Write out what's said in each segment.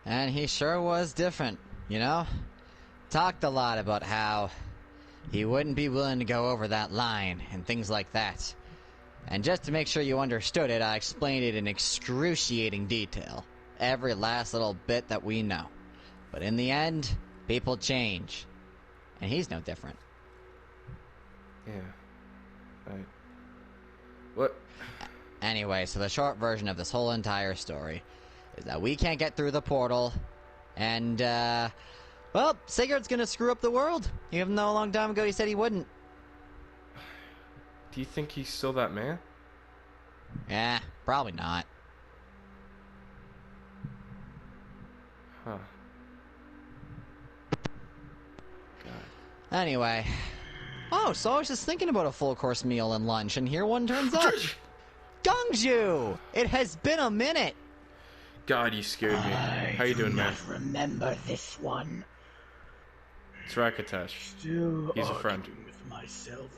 And he sure was different, you know? Talked a lot about how he wouldn't be willing to go over that line and things like that. And just to make sure you understood it, I explained it in excruciating detail. Every last little bit that we know. But in the end, people change. And he's no different. Yeah. What? Anyway, so the short version of this whole entire story is that we can't get through the portal, and, well, Sigurd's gonna screw up the world, even though a long time ago he said he wouldn't. Do you think he's still that man? Yeah, probably not. Huh. God. Anyway. Oh, so I was just thinking about a full-course meal and lunch, and here one turns up. Gongju! It has been a minute! God, you scared me. How you doing, man? I remember this one. It's Rakatesh. Still He's a friend. arguing with myself.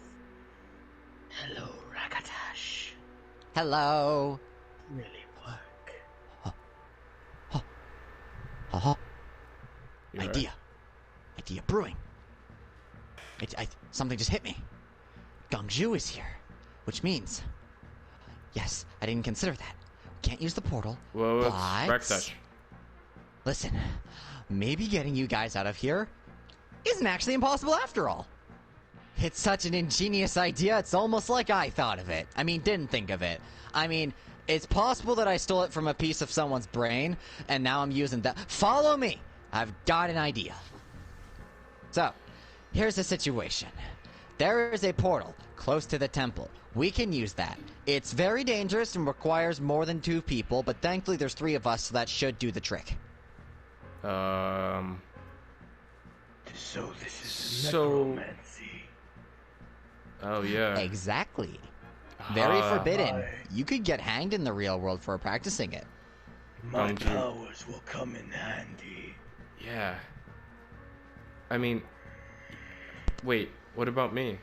Hello, Rakatash. Hello. Really work. You alright? Idea brewing. Something just hit me. Gongju is here, which means... Yes, I didn't consider that. We can't use the portal, Whoa, but... Rakatesh. Listen, maybe getting you guys out of here isn't actually impossible after all. It's such an ingenious idea, it's almost like I thought of it. I mean, didn't think of it. I mean, it's possible that I stole it from a piece of someone's brain, and now I'm using that. Follow me! I've got an idea. So, here's the situation. There is a portal close to the temple. We can use that. It's very dangerous and requires more than 2 people, but thankfully there's 3 of us, so that should do the trick. So this is necromancy. Oh, yeah. Exactly. Very forbidden. Hi. You could get hanged in the real world for practicing it. My Don't you- powers will come in handy. Yeah. I mean... Wait, what about me?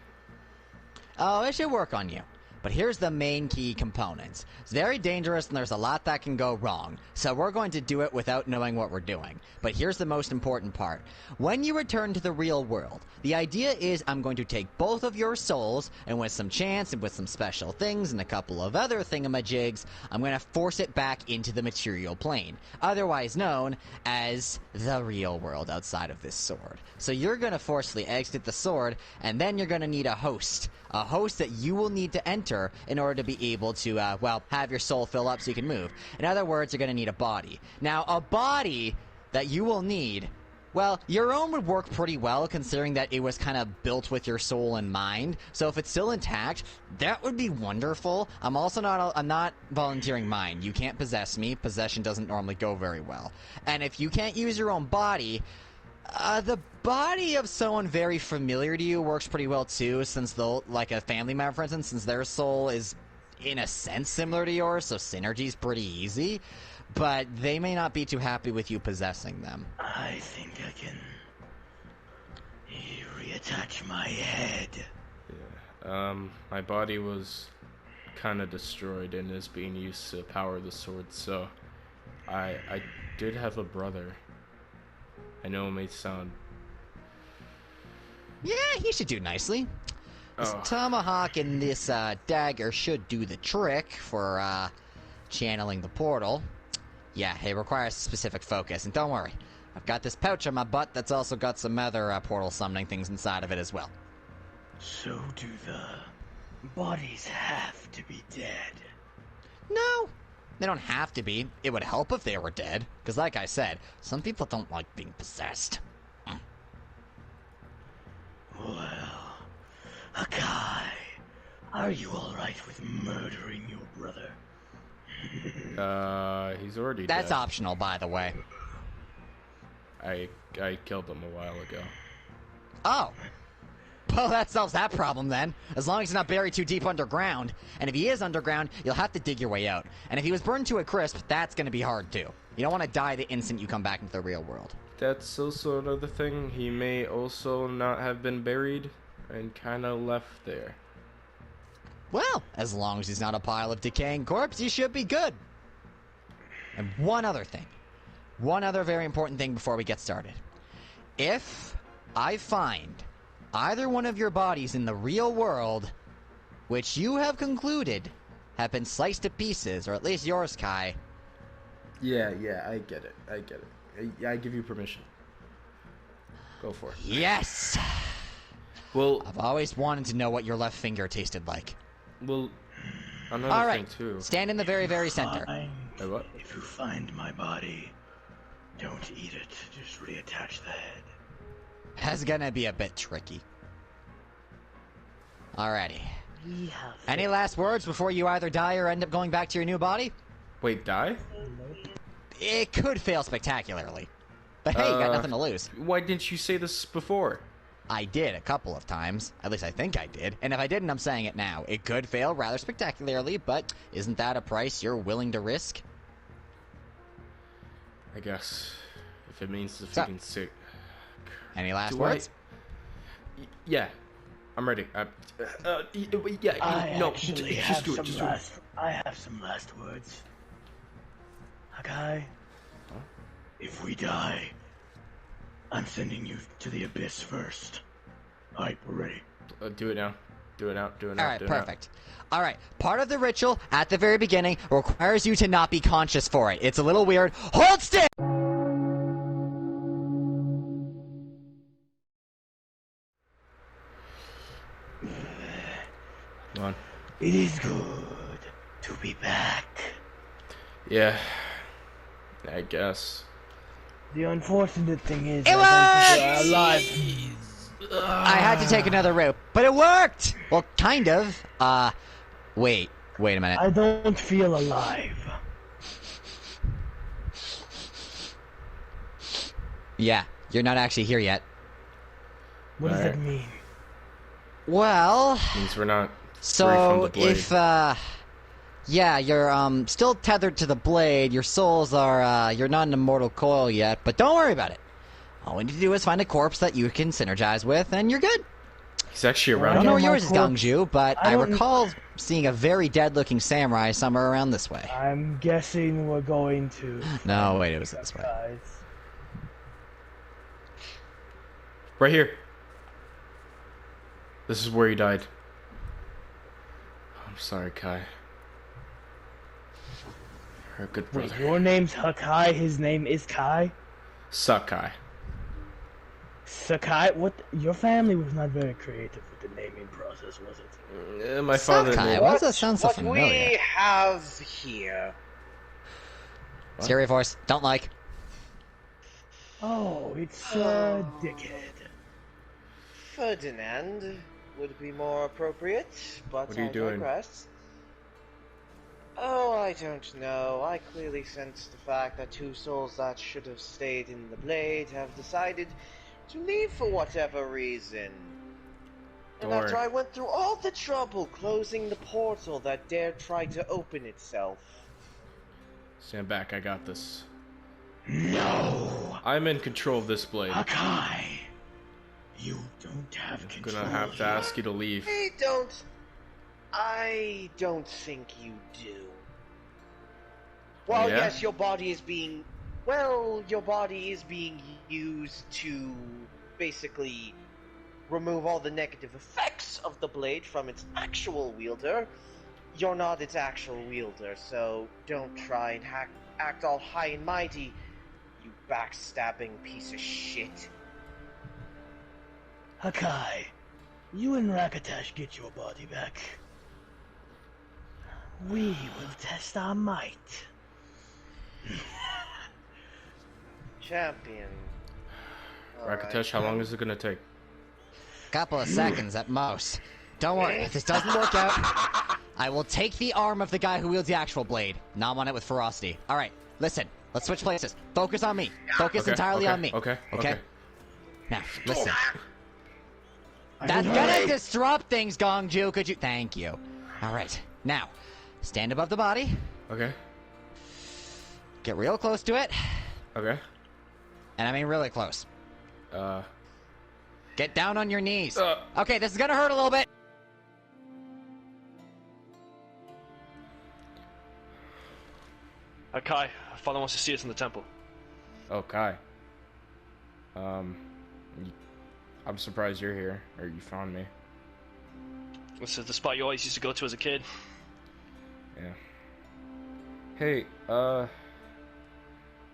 Oh, it should work on you. But here's the main key components. It's very dangerous and there's a lot that can go wrong. So we're going to do it without knowing what we're doing. But here's the most important part. When you return to the real world, the idea is I'm going to take both of your souls, and with some chance and with some special things and a couple of other thingamajigs, I'm going to force it back into the material plane. Otherwise known as the real world outside of this sword. So you're going to forcefully exit the sword, and then you're going to need a host. A host that you will need to enter in order to be able to, well, have your soul fill up so you can move. In other words, you're going to need a body. Now, a body that you will need, well, your own would work pretty well considering that it was kind of built with your soul in mind. So if it's still intact, that would be wonderful. I'm not volunteering mine. You can't possess me. Possession doesn't normally go very well. And if you can't use your own body... the body of someone very familiar to you works pretty well too, since they'll, like a family member for instance, since their soul is in a sense similar to yours, so synergy's pretty easy, but they may not be too happy with you possessing them. I think I can reattach my head. Yeah. My body was kind of destroyed and is being used to power the sword, so I did have a brother. I know it may sound... Yeah, he should do nicely. This Oh. tomahawk and this dagger should do the trick for channeling the portal. Yeah, it requires specific focus, and don't worry, I've got this pouch on my butt that's also got some other portal summoning things inside of it as well. So do the bodies have to be dead? No, they don't have to be. It would help if they were dead, because like I said, some people don't like being possessed. Well, Akai, are you alright with murdering your brother? He's already That's dead. optional, by the way. I killed him a while ago. Oh. Well, that solves that problem then. As long as he's not buried too deep underground. And if he is underground, you'll have to dig your way out. And if he was burned to a crisp, that's going to be hard too. You don't want to die the instant you come back into the real world. That's also another thing. He may also not have been buried and kind of left there. Well, as long as he's not a pile of decaying corpse, he should be good. And one other thing. one other very important thing before we get started. If I find either one of your bodies in the real world, which you have concluded have been sliced to pieces, or at least yours, Kai. Yeah, I get it. I give you permission. Go for it. Yes! Well, I've always wanted to know what your left finger tasted like. well, another All right, thing too. stand in the very, very center. Fine. Wait, what? If you find my body, don't eat it. Just reattach the head. That's gonna be a bit tricky. Alrighty. We have. Any last words before you either die or end up going back to your new body? Wait, die? It could fail spectacularly. But hey, you got nothing to lose. Why didn't you say this before? I did a couple of times. At least I think I did. And if I didn't, I'm saying it now. It could fail rather spectacularly, but isn't that a price you're willing to risk? I guess. If it means defeating sick. Any last Do words? Yeah. I'm ready. Yeah, I no, actually just have do it. some Just do it. last. I have some last words. Hakai, if we die, I'm sending you to the abyss first. Alright, we're ready. Do it now. Do it now. Do it now. Alright, do it now. perfect. Alright, part of the ritual at the very beginning requires you to not be conscious for it. It's a little weird. Hold still! Come on. It is good to be back. Yeah. I guess. The unfortunate thing is, It I don't think we're alive. I had to take another route, but it worked! Well, kind of. Wait a minute. I don't feel alive. Yeah, you're not actually here yet. What does that Alright. mean? Well, Means we're not free from so the blade. if, yeah, you're, still tethered to the blade, your souls are, you're not an immortal coil yet, but don't worry about it. All we need to do is find a corpse that you can synergize with, and you're good. He's actually I around don't Yeah, know here. where my yours is, corpse- Gangju, but I I don't- recall seeing a very dead-looking samurai somewhere around this way. I'm guessing we're going to. No, wait, it was this way. Guys. Right here. This is where he died. I'm sorry, Kai. You're a good Wait, brother. your name's Hakai, his name is Kai? Suck, Kai. Sakai? What? Your family was not very creative with the naming process, was it? My father Sakai, named... why does that sound so what familiar? we have here. Scary voice, don't like. Oh, it's Dickhead. Ferdinand would be more appropriate, but What are you I doing? digress. Oh, I don't know. I clearly sense the fact that two souls that should have stayed in the blade have decided to leave for whatever reason. And Don't after worry. I went through all the trouble closing the portal that dared try to open itself. Stand back, I got this. No! I'm in control of this blade. I'm Hakai! You don't have control. gonna have to ask you to leave. I don't think you do. Well, Yeah? yes, your body is being used to basically remove all the negative effects of the blade from its actual wielder. You're not its actual wielder, so don't try and act all high and mighty, you backstabbing piece of shit. Hakai, you and Rakatash get your body back. We will test our might. Champion. Raketesh, how long is it gonna take? Couple of seconds at most. Don't worry, if this doesn't work out, I will take the arm of the guy who wields the actual blade. Nom on it with ferocity. Alright, listen, let's switch places. Focus on me. Focus Okay, entirely okay, on me. okay. Now, listen. I That's don't gonna know. disrupt things, Gongju. Could you? Thank you. Alright, now, stand above the body. Okay. Get real close to it. Okay. And I mean really close. Uh. Get down on your knees. Uh. Okay, this is gonna hurt a little bit. Kai, Father wants to see us in the temple. Oh, Kai. Um, I'm surprised you're here, or you found me. This is the spot you always used to go to as a kid. Yeah. Hey,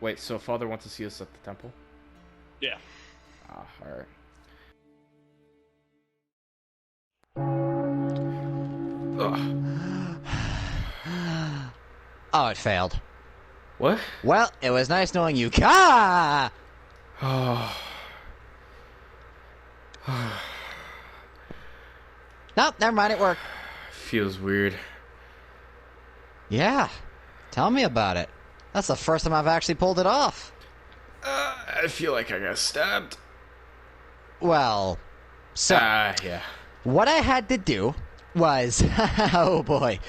wait, so Father wants to see us at the temple? Yeah. Ah, alright. Oh, it failed. What? Well, it was nice knowing you. Ka! Oh. Nope, never mind, it worked. Feels weird. Yeah, tell me about it. That's the first time I've actually pulled it off. I feel like I got stabbed. Well, so, Yeah. what I had to do was, oh boy,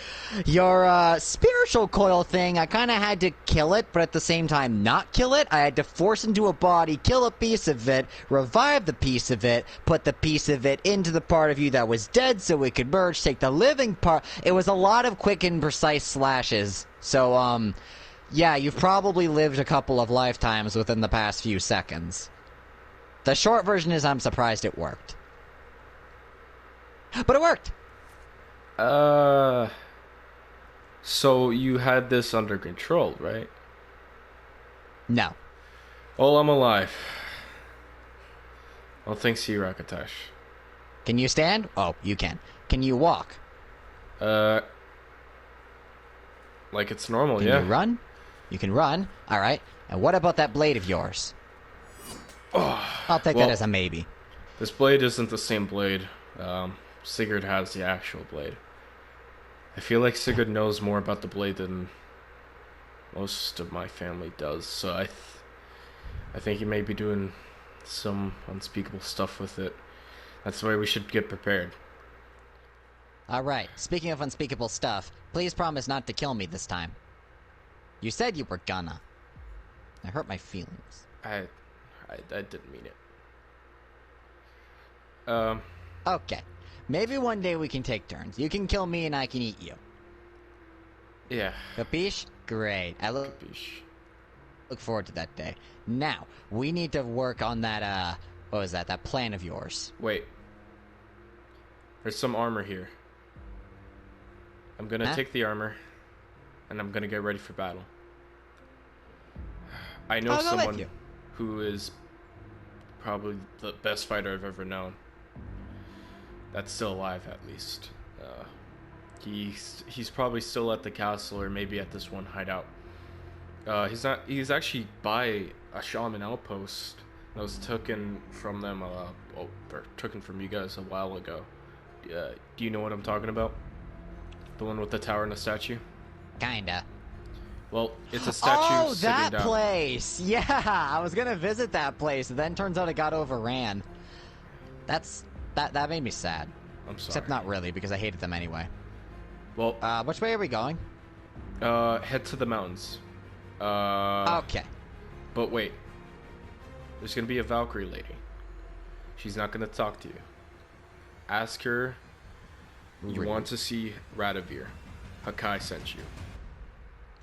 your spiritual coil thing, I kind of had to kill it, but at the same time not kill it. I had to force into a body, kill a piece of it, revive the piece of it, put the piece of it into the part of you that was dead so it could merge, take the living part. It was a lot of quick and precise slashes. So, yeah, you've probably lived a couple of lifetimes within the past few seconds. The short version is I'm surprised it worked. But it worked! So you had this under control, right? No. Well, I'm alive. Well, thanks to you, Raketesh. Can you stand? Oh, you can. Can you walk? Like it's normal, Can yeah. you run? You can run. Alright. And what about that blade of yours? I'll take that as a maybe. This blade isn't the same blade. Sigurd has the actual blade. I feel like Sigurd knows more about the blade than most of my family does, so I think he may be doing some unspeakable stuff with it. That's why we should get prepared. Alright, speaking of unspeakable stuff, please promise not to kill me this time. You said you were gonna. It hurt my feelings. I didn't mean it. Okay. Maybe one day we can take turns. You can kill me and I can eat you. Yeah. Capiche? Great. I look forward to that day. Now, we need to work on that, what was that? That plan of yours. Wait. There's some armor here. I'm gonna take the armor, and I'm gonna get ready for battle. I know I'll go with someone you. who is probably the best fighter I've ever known. That's still alive, at least. He's probably still at the castle, or maybe at this one hideout. He's not. He's actually by a shaman outpost that was taken from them. Or taken from you guys a while ago. Do you know what I'm talking about? The one with the tower and the statue? Kinda. Well, it's a statue. Oh, sitting that down. place! Yeah, I was gonna visit that place, and then turns out it got overran. That made me sad. I'm sorry. Except not really, because I hated them anyway. Well, Which way are we going? head to the mountains. Okay. But wait. There's gonna be a Valkyrie lady. She's not gonna talk to you. Ask her you Rude. want to see Radovid. Hakai sent you.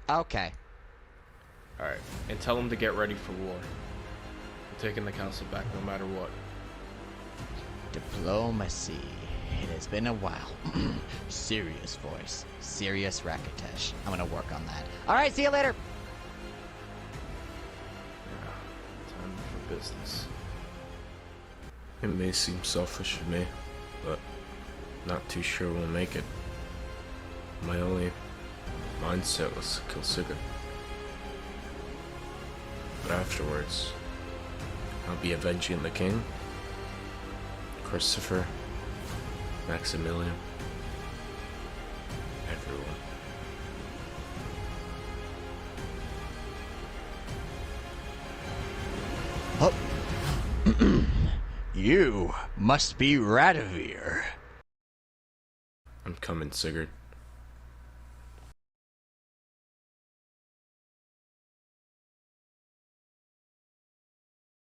Okay. Alright. And tell him to get ready for war. We're taking the council back no matter what. Diplomacy. It has been a while. Serious voice. Serious Raketesh. I'm gonna work on that. Alright, see you later! Time for business. It may seem selfish of me, but not too sure we'll make it. My only mindset was to kill Sigurd. But afterwards, I'll be avenging the king, Christopher, Maximilian, everyone. Oh. You must be Radovid. I'm coming, Sigurd.